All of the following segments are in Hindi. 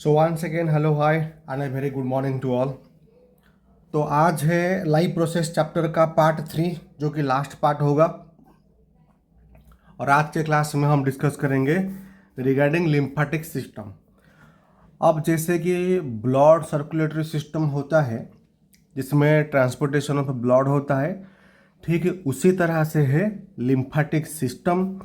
So once again hello hi and a very good morning to all. तो आज है लाइफ प्रोसेस चैप्टर का पार्ट 3 जो कि लास्ट पार्ट होगा। और आज के क्लास में हम डिस्कस करेंगे रिगार्डिंग लिम्फेटिक सिस्टम। अब जैसे कि ब्लड सर्कुलेटरी सिस्टम होता है जिसमें ट्रांसपोर्टेशन ऑफ ब्लड होता है, ठीक है उसी तरह से है लिम्फेटिक सिस्टम।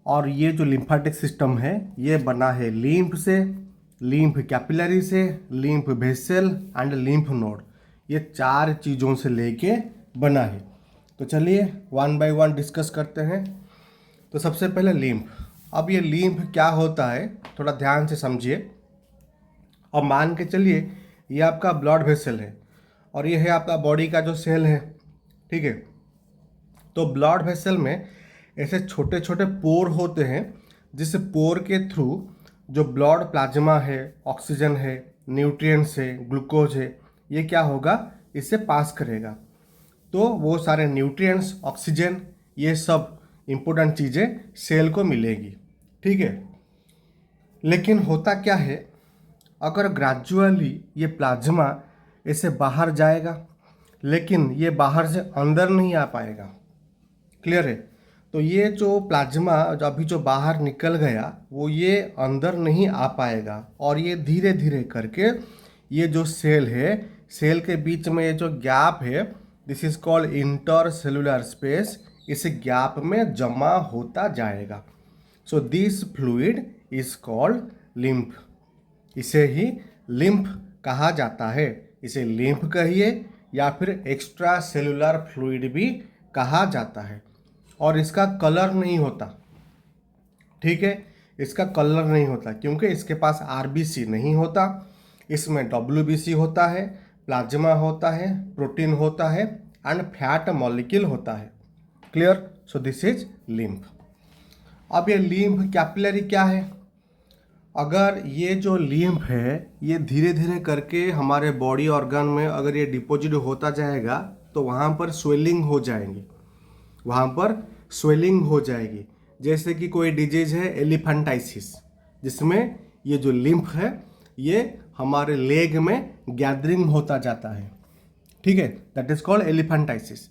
और ये जो लिम्फेटिक सिस्टम है ये बना है लिम्फ से, लिम्फ कैपिलरी से, lymph vessel and lymph node, ये 4 चीज़ों से लेके बना है। तो चलिए वन बाय वन डिस्कस करते हैं। तो सबसे पहले लिम्फ। अब ये लिम्फ क्या होता है थोड़ा ध्यान से समझिए। और मान के चलिए ये आपका ब्लड वेसल है और ये है आपका बॉडी का जो सेल है, ठीक है। तो ब्लड वेसल में ऐसे छोटे छोटे पोर होते हैं जिस पोर के थ्रू जो ब्लड प्लाज्मा है, ऑक्सीजन है, न्यूट्रिएंट्स है, ग्लूकोज है, ये क्या होगा इससे पास करेगा। तो वो सारे न्यूट्रिएंट्स, ऑक्सीजन, ये सब इम्पोर्टेंट चीज़ें सेल को मिलेगी, ठीक है। लेकिन होता क्या है, अगर ग्रेजुअली ये प्लाज्मा ऐसे बाहर जाएगा लेकिन ये बाहर से अंदर नहीं आ पाएगा, क्लियर है। तो ये जो प्लाज्मा जो अभी जो बाहर निकल गया वो ये अंदर नहीं आ पाएगा और ये धीरे धीरे करके ये जो सेल है, सेल के बीच में ये जो गैप है, this is called inter cellular space, इस गैप में जमा होता जाएगा। So this fluid is called lymph. इसे ही लिम्फ कहा जाता है। इसे लिम्फ कहिए या फिर एक्स्ट्रा सेलुलर फ्लूइड भी कहा जाता है। और इसका कलर नहीं होता, ठीक है, इसका कलर नहीं होता क्योंकि इसके पास आरबीसी नहीं होता, इसमें डब्ल्यूबीसी होता है, प्लाज्मा होता है, प्रोटीन होता है एंड फैट मॉलिक्यूल होता है, clear. So this is lymph. अब ये लिम्फ कैपिलरी क्या है? अगर ये जो लिम्फ है ये धीरे धीरे करके हमारे बॉडी ऑर्गन में अगर ये डिपॉजिट होता जाएगा तो वहाँ पर स्वेलिंग हो जाएंगी, वहाँ पर स्वेलिंग हो जाएगी। जैसे कि कोई डिजीज है एलिफेंटाइसिस, जिसमें ये जो लिम्फ है ये हमारे लेग में गैदरिंग होता जाता है, ठीक है, दैट इज कॉल्ड एलिफेंटाइसिस।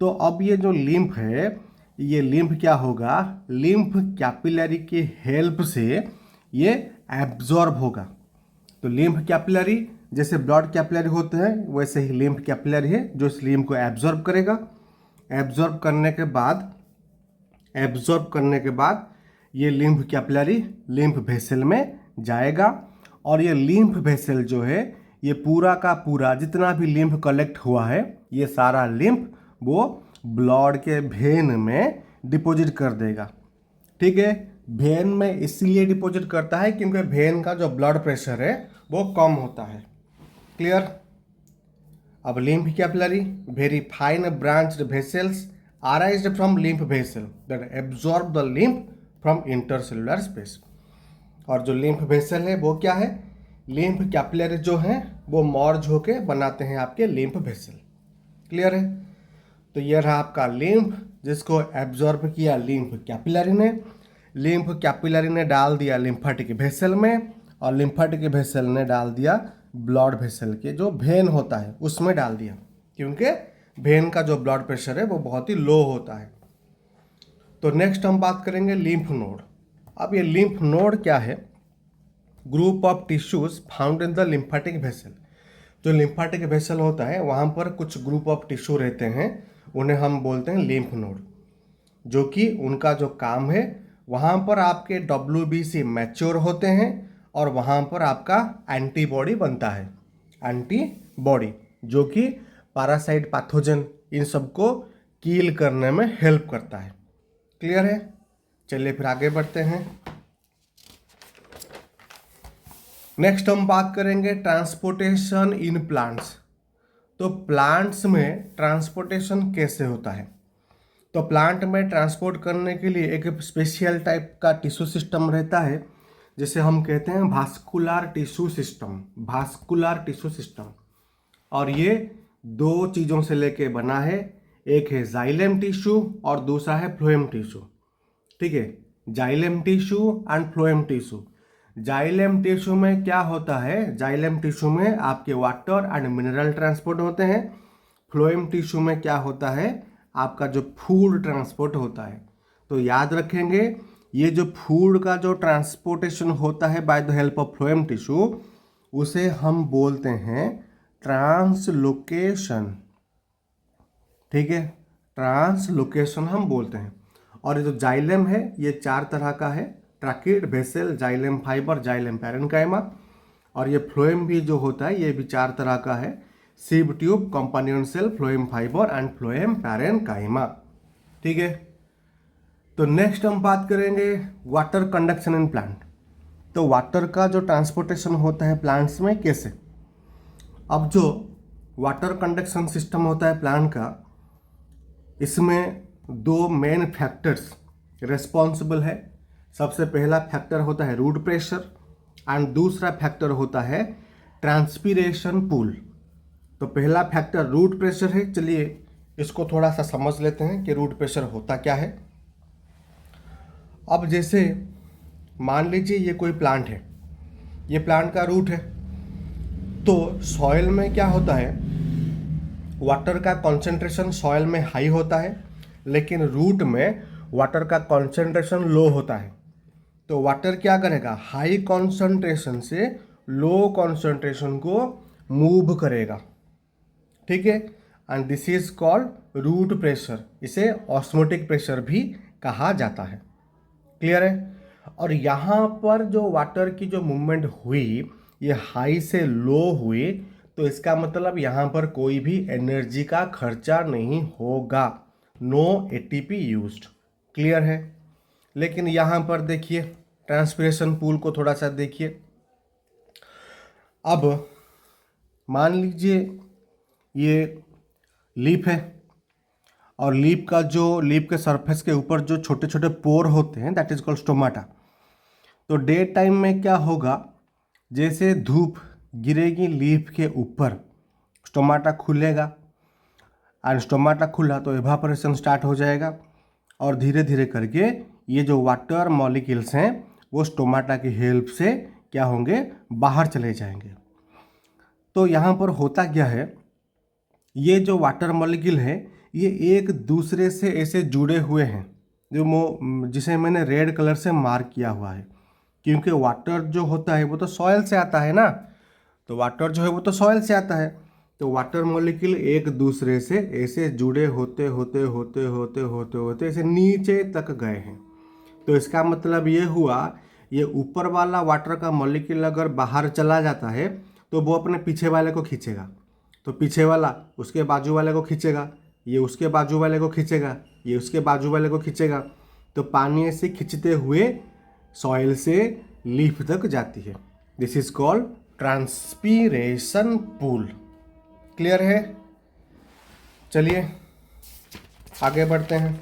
तो अब ये जो लिम्फ है ये लिम्फ क्या होगा, लिम्फ कैपिलरी की हेल्प से ये एब्जॉर्ब होगा। तो लिम्फ कैपिलरी जैसे ब्लड कैपिलरी होते हैं वैसे ही लिम्फ कैपिलरी है जो इस लिम्फ को एब्जॉर्ब करेगा। एब्जॉर्ब करने के बाद ये लिम्फ कैपिलरी लिम्फ वेसल में जाएगा और ये लिम्फ वेसल जो है ये पूरा का पूरा जितना भी लिम्फ कलेक्ट हुआ है ये सारा लिम्फ वो ब्लड के वेन में डिपॉजिट कर देगा, ठीक है। वेन में इसलिए डिपॉजिट करता है क्योंकि वेन का जो ब्लड प्रेशर है वो कम होता है, क्लियर। अब lymph capillary very fine branched vessels arised from lymph vessel that absorb the lymph from intercellular space। और जो लिम्फ वेसल है वो क्या है, लिम्फ कैपिलरी जो है वो मर्ज होके बनाते हैं आपके लिम्फ वेसल, क्लियर है। तो ये रहा आपका लिम्फ जिसको एब्जॉर्ब किया लिम्फ कैपिलरी ने, लिम्फ कैपिलरी ने डाल दिया लिम्फेटिक वेसल में और लिम्फेटिक वेसल ने डाल दिया ब्लड वेसल के जो वेन होता है उसमें डाल दिया, क्योंकि वेन का जो ब्लड प्रेशर है वो बहुत ही लो होता है। तो नेक्स्ट हम बात करेंगे लिम्फ नोड। अब ये लिम्फ नोड क्या है, group of tissues found in the lymphatic vessel. जो लिम्फेटिक वेसल होता है वहाँ पर कुछ ग्रुप ऑफ टिश्यू रहते हैं, उन्हें हम बोलते हैं लिम्फ नोड, जो कि उनका जो काम है वहाँ पर आपके डब्ल्यूबीसी मैच्योर होते हैं और वहाँ पर आपका एंटीबॉडी बनता है, एंटीबॉडी जो कि पैरासाइट, पैथोजन, इन सबको कील करने में हेल्प करता है, क्लियर है। चलिए फिर आगे बढ़ते हैं। नेक्स्ट हम बात करेंगे ट्रांसपोर्टेशन इन प्लांट्स। तो प्लांट्स में ट्रांसपोर्टेशन कैसे होता है? तो प्लांट में ट्रांसपोर्ट करने के लिए एक स्पेशल टाइप का टिश्यू सिस्टम रहता है जिसे हम कहते हैं vascular tissue system, vascular tissue system. और ये 2 चीज़ों से लेके बना है, एक है जाइलम टिश्यू और दूसरा है फ्लोएम टिश्यू, ठीक है, xylem tissue and phloem tissue. Xylem tissue में क्या होता है, जाइलम टिश्यू में आपके वाटर एंड मिनरल ट्रांसपोर्ट होते हैं। फ्लोएम टिश्यू में क्या होता है, आपका जो फूड ट्रांसपोर्ट होता है। तो याद रखेंगे, ये जो फूड का जो ट्रांसपोर्टेशन होता है by the help of phloem tissue, उसे हम बोलते हैं ट्रांसलोकेशन। ठीक है, ट्रांसलोकेशन हम बोलते हैं। और ये जो जाइलम है ये 4 तरह का है, tracheid, vessel, xylem fibre, xylem parenchyma. और ये फ्लोएम भी जो होता है ये भी 4 तरह का है, sieve tube, companion cell, phloem fibre and phloem parenchyma. ठीक है, तो नेक्स्ट हम बात करेंगे वाटर कंडक्शन इन प्लांट। तो वाटर का जो ट्रांसपोर्टेशन होता है प्लांट्स में कैसे। अब जो वाटर कंडक्शन सिस्टम होता है प्लांट का, इसमें 2 मेन फैक्टर्स रिस्पॉन्सिबल है। सबसे पहला फैक्टर होता है रूट प्रेशर एंड दूसरा फैक्टर होता है ट्रांसपीरेशन पूल। तो पहला फैक्टर रूट प्रेशर है। चलिए इसको थोड़ा सा समझ लेते हैं कि रूट प्रेशर होता क्या है। अब जैसे मान लीजिए ये कोई प्लांट है, ये प्लांट का रूट है, तो सॉइल में क्या होता है, वाटर का कॉन्सेंट्रेशन सॉइल में हाई होता है, लेकिन रूट में वाटर का कॉन्सेंट्रेशन लो होता है। तो वाटर क्या करेगा, हाई कॉन्सेंट्रेशन से लो कॉन्सेंट्रेशन को मूव करेगा। ठीक है, and this is called root pressure. इसे ऑस्मोटिक प्रेशर भी कहा जाता है। क्लियर है। और यहाँ पर जो वाटर की जो मूवमेंट हुई ये हाई से लो हुई, तो इसका मतलब यहाँ पर कोई भी एनर्जी का खर्चा नहीं होगा, नो एटीपी यूज्ड। क्लियर है। लेकिन यहाँ पर देखिए ट्रांसपिरेशन पूल को थोड़ा सा देखिए। अब मान लीजिए ये लीफ है, और लीफ के सरफेस के ऊपर जो छोटे छोटे पोर होते हैं दैट इज कॉल्ड स्टोमाटा। तो डे टाइम में क्या होगा, जैसे धूप गिरेगी लीफ के ऊपर, स्टोमाटा खुलेगा, और स्टोमाटा खुला तो एवापोरेशन स्टार्ट हो जाएगा, और धीरे धीरे करके ये जो वाटर मॉलिक्यूल्स हैं वो स्टोमाटा की हेल्प से क्या होंगे, बाहर चले जाएंगे। तो यहाँ पर होता क्या है, ये जो वाटर मॉलिक्यूल है ये एक दूसरे से ऐसे जुड़े हुए हैं, जिसे मैंने रेड कलर से मार्क किया हुआ है, क्योंकि वाटर जो होता है वो तो सॉइल से आता है ना। तो वाटर जो है वो तो सॉइल से आता है, तो वाटर मॉलिक्यूल एक दूसरे से ऐसे जुड़े होते होते होते होते होते होते ऐसे नीचे तक गए हैं। तो इसका मतलब ये हुआ, ये ऊपर वाला वाटर का मॉलिक्यूल अगर बाहर चला जाता है तो वो अपने पीछे वाले को खींचेगा, तो पीछे वाला उसके बाजू वाले को खींचेगा, ये उसके बाजू वाले को खींचेगा, ये उसके बाजू वाले को खींचेगा। तो पानी ऐसे खींचते हुए सॉइल से लीफ तक जाती है। This is called transpiration pool. Clear है। चलिए आगे बढ़ते हैं।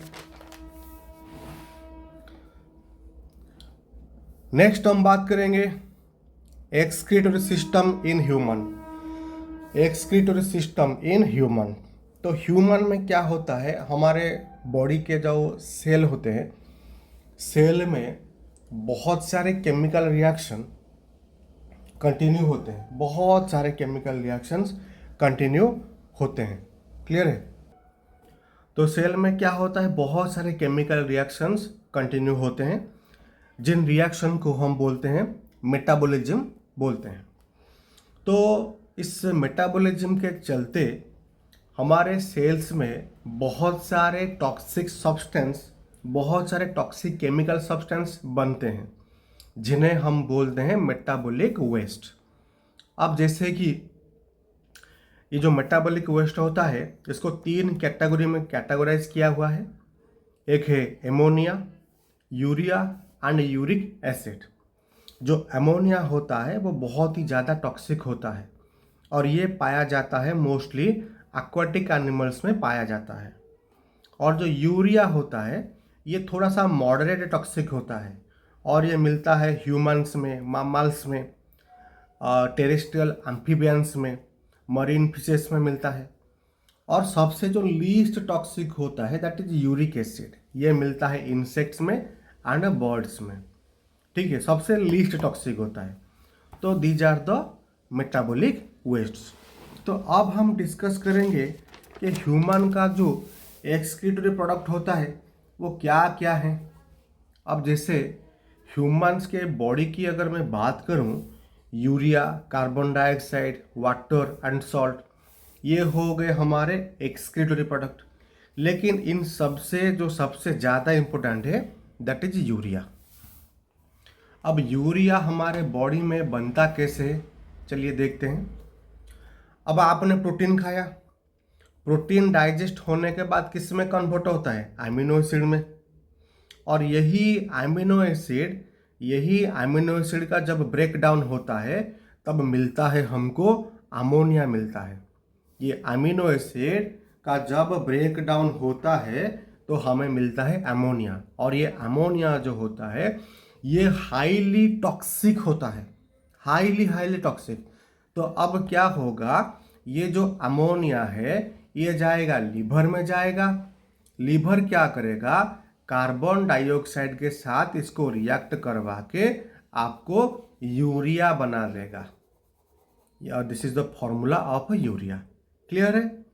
नेक्स्ट हम बात करेंगे एक्सक्रीटोरी system in human. एक्सक्रीटोरी system in human, तो ह्यूमन में क्या होता है, हमारे बॉडी के जो सेल होते हैं, सेल में बहुत सारे केमिकल रिएक्शन कंटिन्यू होते हैं, बहुत सारे केमिकल रिएक्शंस कंटिन्यू होते हैं। क्लियर है। तो सेल में क्या होता है, बहुत सारे केमिकल रिएक्शंस कंटिन्यू होते हैं, जिन रिएक्शन को हम बोलते हैं मेटाबॉलिज्म बोलते हैं। तो इस मेटाबॉलिज्म के चलते हमारे सेल्स में बहुत सारे टॉक्सिक सब्सटेंस, बहुत सारे टॉक्सिक केमिकल सब्सटेंस बनते हैं, जिन्हें हम बोलते हैं मेटाबॉलिक वेस्ट। अब जैसे कि ये जो मेटाबॉलिक वेस्ट होता है इसको 3 कैटेगरी में कैटेगराइज किया हुआ है। एक है ammonia, urea and uric acid. जो अमोनिया होता है वो बहुत ही ज़्यादा टॉक्सिक होता है, और ये पाया जाता है मोस्टली एक्वाटिक एनिमल्स में पाया जाता है। और जो यूरिया होता है ये थोड़ा सा मॉडरेट टॉक्सिक होता है, और ये मिलता है ह्यूमन्स में, मामल्स में, टेरेस्ट्रियल एम्फीबियंस में, मरीन फिशेस में मिलता है। और सबसे जो लीस्ट टॉक्सिक होता है दैट इज यूरिक एसिड, ये मिलता है इंसेक्ट्स में एंड बर्ड्स में। ठीक है, सबसे लीस्ट टॉक्सिक होता है। तो these are the metabolic wastes. तो अब हम डिस्कस करेंगे कि ह्यूमन का जो एक्सक्रीटरी प्रोडक्ट होता है वो क्या क्या है। अब जैसे ह्यूमंस के बॉडी की अगर मैं बात करूं, urea, carbon dioxide, water and salt, ये हो गए हमारे एक्सक्रीटरी प्रोडक्ट। लेकिन इन सबसे जो सबसे ज़्यादा इम्पोर्टेंट है दैट इज यूरिया। अब यूरिया हमारे बॉडी में बनता कैसे है, चलिए देखते हैं। अब आपने प्रोटीन खाया, प्रोटीन डाइजेस्ट होने के बाद किस में कन्वर्ट होता है? अमीनो एसिड में। और यही अमीनो एसिड का जब ब्रेक डाउन होता है तब मिलता है हमको अमोनिया मिलता है। ये अमीनो एसिड का जब ब्रेक डाउन होता है तो हमें मिलता है अमोनिया। और ये अमोनिया जो होता है ये हाईली टॉक्सिक होता है, हाईली टॉक्सिक। तो अब क्या होगा, ये जो अमोनिया है ये जाएगा लीवर में जाएगा। लीवर क्या करेगा, कार्बन डाइऑक्साइड के साथ इसको रिएक्ट करवा के आपको यूरिया बना देगा। This is the formula of urea. Clear है?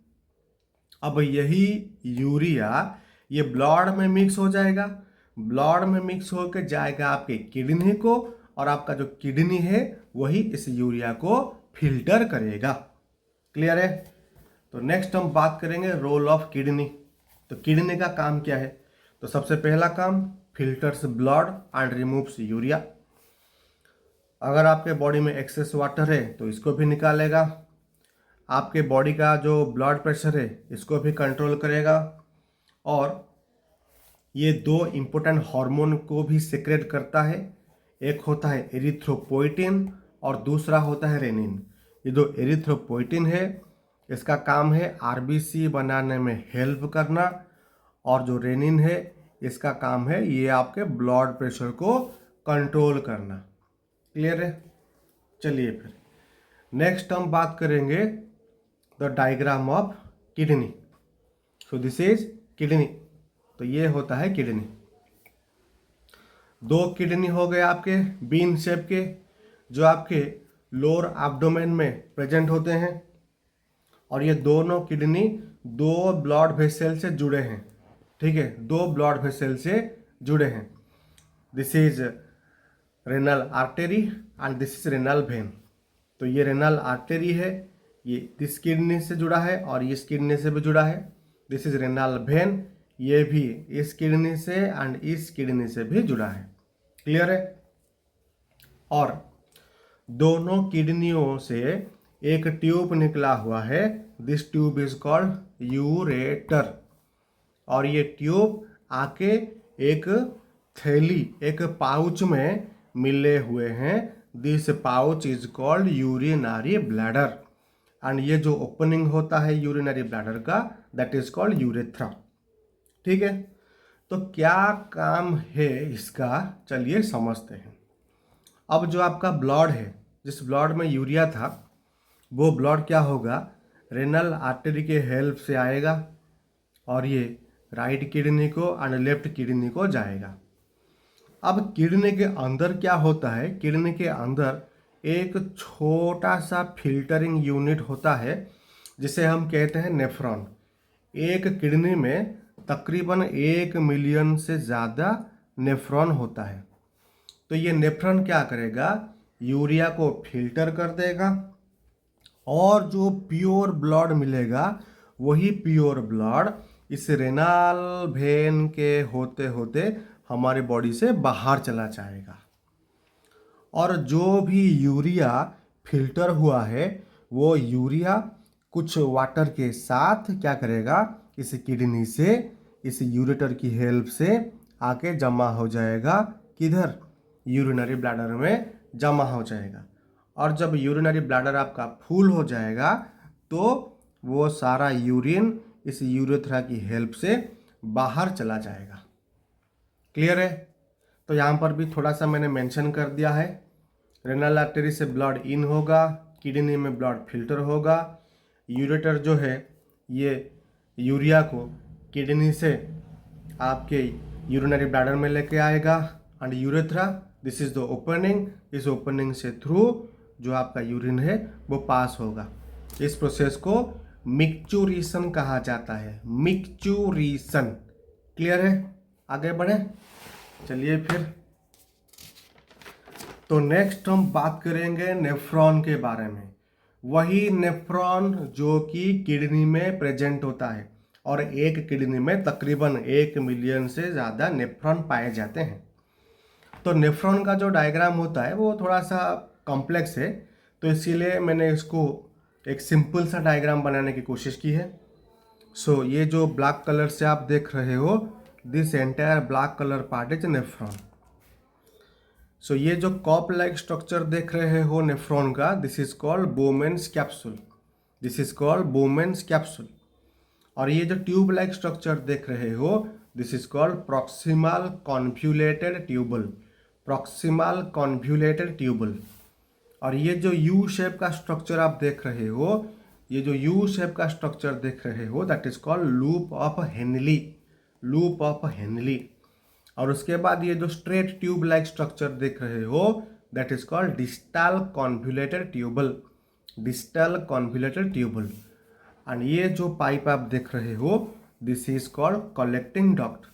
अब यही यूरिया ये ब्लड में मिक्स हो जाएगा, ब्लड में मिक्स होकर जाएगा आपके किडनी को, और आपका जो किडनी है वही इस यूरिया को फिल्टर करेगा। क्लियर है? तो नेक्स्ट हम बात करेंगे रोल ऑफ किडनी। तो किडनी का काम क्या है? तो सबसे पहला काम, filters blood and removes urea. अगर आपके बॉडी में एक्सेस वाटर है तो इसको भी निकालेगा। आपके बॉडी का जो ब्लड प्रेशर है इसको भी कंट्रोल करेगा। और ये दो इम्पोर्टेंट हार्मोन को भी सिक्रेट करता है। एक होता है एरिथ्रोपोइटिन और दूसरा होता है रेनिन। ये जो एरिथ्रोपोइटिन है इसका काम है आरबीसी बनाने में हेल्प करना, और जो रेनिन है इसका काम है ये आपके ब्लड प्रेशर को कंट्रोल करना। क्लियर है? चलिए फिर नेक्स्ट हम बात करेंगे the diagram of kidney. So this is kidney. तो ये होता है किडनी। दो किडनी हो गए आपके बीन शेप के, जो आपके लोअर एब्डोमेन में प्रेजेंट होते हैं। और ये दोनों किडनी दो ब्लड वेसल से जुड़े हैं। ठीक है, दो ब्लड वेसल से जुड़े हैं। This is renal artery and this is renal vein. तो ये रेनल आर्टरी है, ये इस किडनी से जुड़ा है और इस किडनी से भी जुड़ा है। दिस इज रेनल वेन, ये भी इस किडनी से एंड इस किडनी से भी जुड़ा है। क्लियर है? और दोनों किडनियों से एक ट्यूब निकला हुआ है। This tube is called ureter. और ये ट्यूब आके एक थैली, एक पाउच में मिले हुए हैं। This pouch is called urinary bladder. And ये जो ओपनिंग होता है यूरिनरी ब्लैडर का दैट इज कॉल्ड यूरेथ्रा। ठीक है, तो क्या काम है इसका, चलिए समझते हैं। अब जो आपका ब्लड है, जिस ब्लड में यूरिया था, वो ब्लड क्या होगा, रेनल आर्टरी के हेल्प से आएगा और ये राइट किडनी को एंड लेफ्ट किडनी को जाएगा। अब किडनी के अंदर क्या होता है, किडनी के अंदर एक छोटा सा फिल्टरिंग यूनिट होता है जिसे हम कहते हैं नेफ्रॉन। एक किडनी में तकरीबन 1 मिलियन से ज़्यादा नेफ्रॉन होता है। तो ये नेफ्रॉन क्या करेगा, यूरिया को फिल्टर कर देगा और जो प्योर ब्लड मिलेगा वही प्योर ब्लड इस रेनल वेन के होते होते हमारे बॉडी से बाहर चला जाएगा। और जो भी यूरिया फिल्टर हुआ है वो यूरिया कुछ वाटर के साथ क्या करेगा, इस किडनी से इस यूरेटर की हेल्प से आके जमा हो जाएगा। किधर? यूरिनरी ब्लैडर में जमा हो जाएगा। और जब यूरिनरी ब्लैडर आपका फुल हो जाएगा तो वो सारा यूरिन इस यूरेथ्रा की हेल्प से बाहर चला जाएगा। क्लियर है? तो यहाँ पर भी थोड़ा सा मैंने मेंशन कर दिया है। रेनल आर्टरी से ब्लड इन होगा, किडनी में ब्लड फिल्टर होगा, यूरेटर जो है ये यूरिया को किडनी से आपके यूरिनरी ब्लैडर में लेके आएगा and urethra this is the opening, इस ओपनिंग से थ्रू जो आपका यूरिन है वो पास होगा। इस प्रोसेस को मिक्चुरेशन कहा जाता है, मिक्चुरेशन। क्लियर है? आगे बढ़े, चलिए फिर। तो नेक्स्ट हम बात करेंगे नेफ्रॉन के बारे में। वही नेफ्रॉन जो कि किडनी में प्रेजेंट होता है, और एक किडनी में तकरीबन 1 मिलियन से ज़्यादा नेफ्रॉन पाए जाते हैं। तो नेफ्रॉन का जो डायग्राम होता है वो थोड़ा सा कॉम्प्लेक्स है, तो इसीलिए मैंने इसको एक सिंपल सा डायग्राम बनाने की कोशिश की है। सो ये जो ब्लैक कलर से आप देख रहे हो, this entire black colour part is nephron. So ये जो कॉप लाइक स्ट्रक्चर देख रहे हो नेफ्रॉन का, this is called Bowman's capsule, this is called Bowman's capsule. और ये जो ट्यूब लाइक स्ट्रक्चर देख रहे हो, this is called proximal convoluted tubule, proximal convoluted tubule. और ये जो यू शेप का स्ट्रक्चर आप देख रहे हो, ये जो यू शेप का स्ट्रक्चर देख रहे हो, that is called loop of Henley, loop of Henley. और उसके बाद ये जो स्ट्रेट ट्यूब लाइक स्ट्रक्चर देख रहे हो, that is called distal convoluted tubule, distal convoluted tubule. And ये जो पाइप आप देख रहे हो, this is called collecting duct,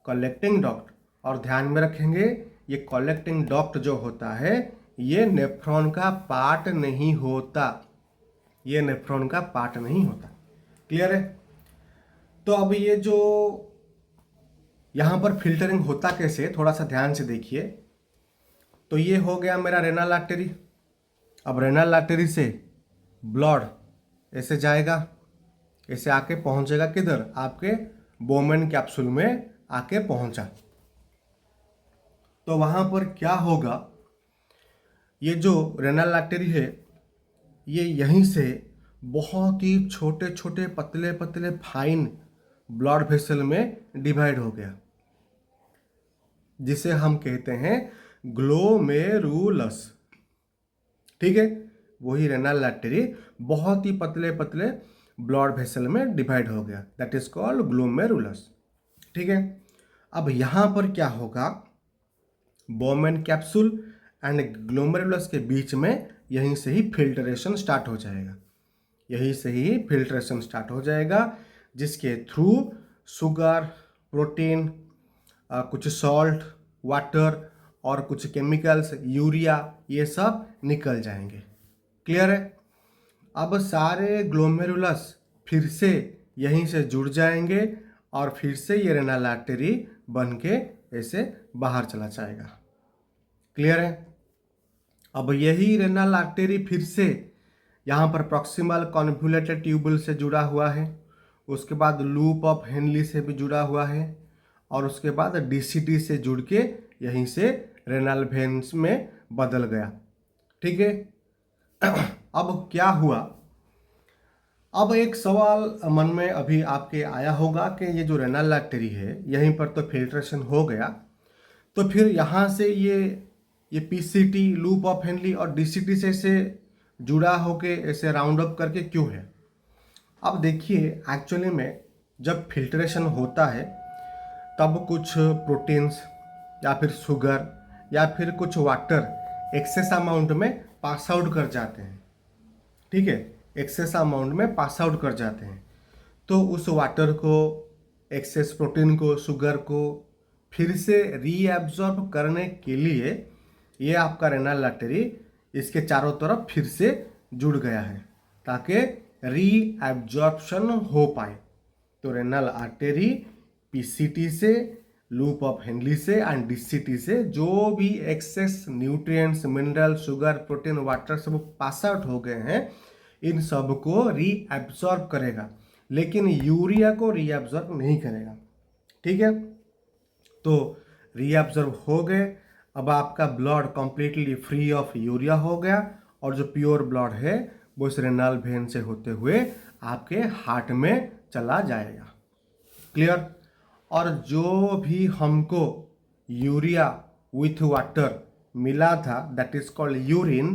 collecting duct. और ध्यान में रखेंगे, ये कलेक्टिंग डक्ट जो होता है ये नेफ्रॉन का पार्ट नहीं होता, ये नेफ्रॉन का पार्ट नहीं होता। क्लियर है? तो अब ये जो यहाँ पर फिल्टरिंग होता कैसे, थोड़ा सा ध्यान से देखिए। तो ये हो गया मेरा रेनल आर्टरी। अब रेनल आर्टरी से ब्लड ऐसे जाएगा, ऐसे आके पहुँचेगा किधर, आपके बोमेन कैप्सूल में आके पहुँचा। तो वहाँ पर क्या होगा, ये जो रेनल आर्टरी है ये यहीं से बहुत ही छोटे छोटे पतले पतले फाइन ब्लड वेसल में डिवाइड हो गया, जिसे हम कहते हैं ग्लोमेरुलस। ठीक है, वही रेनल आर्टरी बहुत ही पतले पतले ब्लड वेसल में डिवाइड हो गया, दैट इज कॉल्ड ग्लोमेरुलस। ठीक है, अब यहाँ पर क्या होगा, बोमेन कैप्सूल एंड ग्लोमेरुलस के बीच में यहीं से ही फिल्ट्रेशन स्टार्ट हो जाएगा, यहीं से ही फिल्ट्रेशन स्टार्ट हो जाएगा, जिसके थ्रू शुगर, प्रोटीन, कुछ सॉल्ट, वाटर और कुछ केमिकल्स, यूरिया, ये सब निकल जाएंगे। क्लियर है? अब सारे ग्लोमेरुलस फिर से यहीं से जुड़ जाएंगे और फिर से ये रेनल आर्टरी बन के ऐसे बाहर चला जाएगा। क्लियर है? अब यही रेनल आर्टरी फिर से यहाँ पर प्रॉक्सिमल कॉन्वोल्यूटेड ट्यूबल से जुड़ा हुआ है, उसके बाद लूप ऑफ हेनली से भी जुड़ा हुआ है, और उसके बाद डीसीटी से जुड़ के यहीं से रेनल वेन्स में बदल गया। ठीक है, अब क्या हुआ, अब एक सवाल मन में अभी आपके आया होगा कि ये जो रेनल आर्टरी है यहीं पर तो फिल्ट्रेशन हो गया, तो फिर यहाँ से ये पीसीटी, लूप ऑफ हेनली और डीसीटी से जुड़ा होके ऐसे राउंड अप करके क्यों है। अब देखिए, एक्चुअली में जब फिल्ट्रेशन होता है तब कुछ प्रोटीन्स या फिर शुगर या फिर कुछ वाटर एक्सेस अमाउंट में पास आउट कर जाते हैं। ठीक है, एक्सेस अमाउंट में पास आउट कर जाते हैं, तो उस वाटर को, एक्सेस प्रोटीन को, शुगर को फिर से रीएब्जॉर्ब करने के लिए ये आपका रेनल आर्टरी इसके चारों तरफ फिर से जुड़ गया है ताकि रीएब्जॉर्प्शन हो पाए। तो रेनल आर्टरी पीसीटी से, लूप ऑफ हेनली से एंड डीसीटी से जो भी excess nutrients, mineral, sugar, protein, water सब पास आउट हो गए हैं, इन सब को रीएब्जॉर्ब करेगा, लेकिन यूरिया को रीएब्जॉर्ब नहीं करेगा। ठीक है, तो रीएब्जॉर्ब हो गए। अब आपका blood completely free of urea हो गया, और जो प्योर ब्लड है वो इस रेनल वेन से होते हुए आपके हार्ट में चला जाएगा। क्लियर? और जो भी हमको यूरिया विथ वाटर मिला था, दैट इज कॉल्ड यूरिन,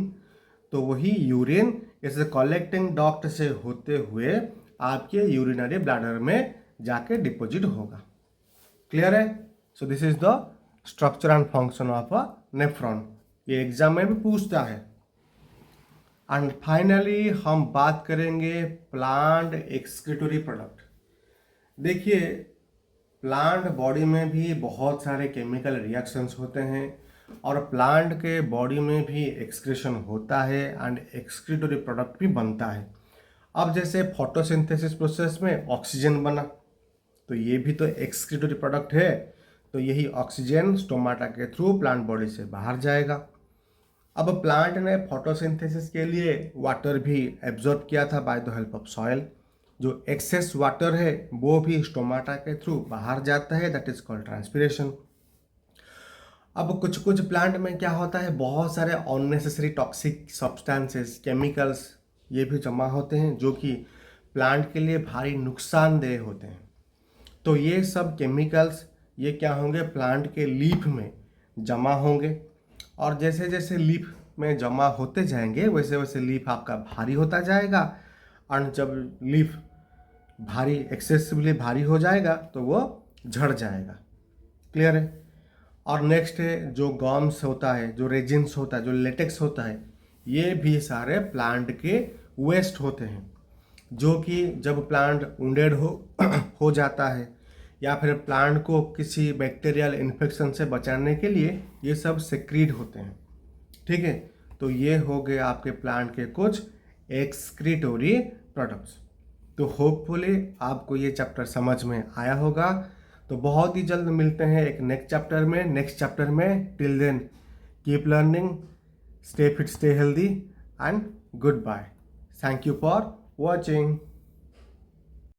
तो वही यूरिन इस कलेक्टिंग डक्ट से होते हुए आपके यूरिनरी ब्लैडर में जाके डिपॉजिट होगा। क्लियर है? So this is the structure and function of a nephron, ये एग्जाम में भी पूछता है। एंड फाइनली हम बात करेंगे प्लांट एक्सक्रीटोरी प्रोडक्ट। देखिए, प्लांट बॉडी में भी बहुत सारे केमिकल रिएक्शंस होते हैं और प्लांट के बॉडी में भी एक्सक्रीशन होता है एंड एक्सक्रीटोरी प्रोडक्ट भी बनता है। अब जैसे फोटोसिंथेसिस प्रोसेस में ऑक्सीजन बना, तो ये भी तो एक्सक्रीटोरी प्रोडक्ट है, तो यही ऑक्सीजन स्टोमाटा के थ्रू प्लांट बॉडी से बाहर जाएगा। अब प्लांट ने फोटोसिंथेसिस के लिए वाटर भी एब्जॉर्ब किया था by the help of soil. जो एक्सेस वाटर है वो भी स्टोमाटा के थ्रू बाहर जाता है, दैट इज कॉल्ड ट्रांसपिरेशन। अब कुछ कुछ प्लांट में क्या होता है, बहुत सारे अननेसेसरी टॉक्सिक सब्सटेंसेस, केमिकल्स ये भी जमा होते हैं जो कि प्लांट के लिए भारी नुकसानदेह होते हैं। तो ये सब केमिकल्स ये क्या होंगे, प्लांट के लीफ में जमा होंगे और जैसे जैसे लीफ में जमा होते जाएंगे वैसे वैसे लीफ आपका भारी होता जाएगा और जब लीफ भारी एक्सेसिवली भारी हो जाएगा तो वो झड़ जाएगा। क्लियर है। और नेक्स्ट है जो गम्स होता है, जो रेजिन्स होता है, जो लेटेक्स होता है, ये भी सारे प्लांट के वेस्ट होते हैं जो कि जब प्लांट वुंडेड हो जाता है या फिर प्लांट को किसी बैक्टीरियल इन्फेक्शन से बचाने के लिए ये सब सेक्रीट होते हैं। ठीक है, तो ये हो गए आपके प्लांट के कुछ एक्सक्रीटोरी प्रोडक्ट्स। तो होपफुली आपको ये चैप्टर समझ में आया होगा। तो बहुत ही जल्द मिलते हैं एक नेक्स्ट चैप्टर में। Till then keep learning, stay fit, stay healthy and goodbye. Thank you for watching.